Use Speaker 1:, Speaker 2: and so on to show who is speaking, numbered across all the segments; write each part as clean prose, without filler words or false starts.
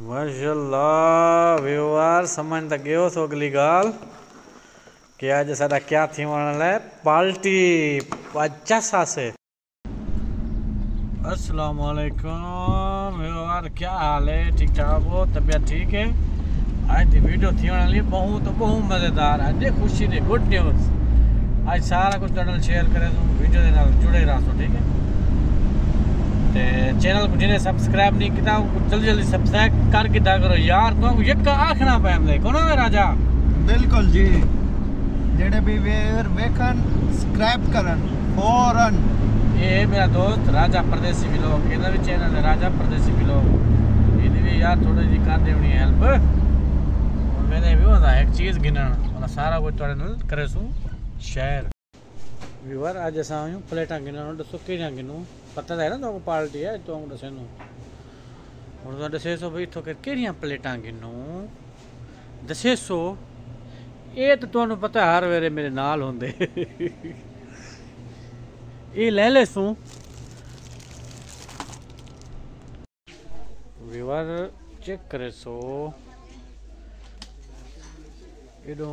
Speaker 1: माशाल्लाह व्यूअर समझ त गयो सो अगली गाल कि आज साडा क्या थी वाला है पार्टी 50 से। अस्सलाम वालेकुम व्यूअर, क्या हाल है? ठीक ठाक हो? तबीयत ठीक है? आज की वीडियो थी वाली बहुत मज़ेदार। आज खुशी ने गुड न्यूज़, आज सारा कुछ तुहाडे शेयर करे तो वीडियो के नाल जुड़े रहो, ठीक है? ते चैनल को जिन्हें सब्सक्राइब नहीं किया जल्दी सब्सक्राइब कर किया करो यार। तो एक आखना पैंदा है कोना राजा?
Speaker 2: बिल्कुल जी, जेड़े भी वेखन सब्सक्राइब करन फौरन।
Speaker 1: ये मेरा दोस्त राजा परदेसी व्लॉग, इहदा भी चैनल है राजा परदेसी व्लॉग। इहदी भी यार थोड़ी जी कर देनी हेल्प। और मैंने भी होता एक चीज़ गिनन मतलब सारा कुछ तुहाडे नाल करे सू शेयर। व्यूअर आज असां आयूं प्लेटां गिनण, दसो केड़ियां गिनूं? पता है ना तुमको पार्टी है तो दसे नूं हुण तुहां दसे सो भई इत्थों केड़ियां प्लेटां गिनूं? दसे सो ये तो तुहानूं पता हर वेरे मेरे नाल होंदे। ये ले ले सूं व्यूअर चेक करे सो एडो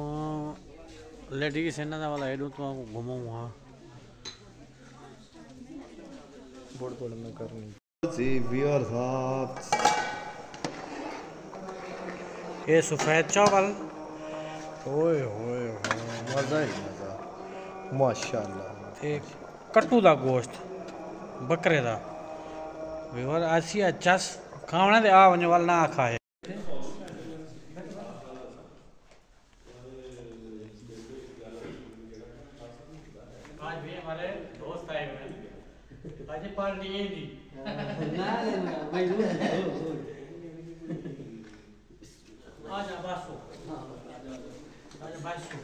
Speaker 1: लेडीज इन्हां दा वाला एडो तुहां घुमाऊं हां बोर्ड में करनी
Speaker 2: जी व्यूअर साहब।
Speaker 1: ये सफेद चावल, ओए होए मजा ही मजा
Speaker 2: माशाल्लाह।
Speaker 1: एक कट्टू दा गोश्त बकरे दा व्यूअर ऐसी अच्छा खावणे दे आ वने वाल ना खाए। आज भी हमारे दोस्त आए हुए हैं, आज पार्टी है जी ना भाई आजा बासो आजा बासो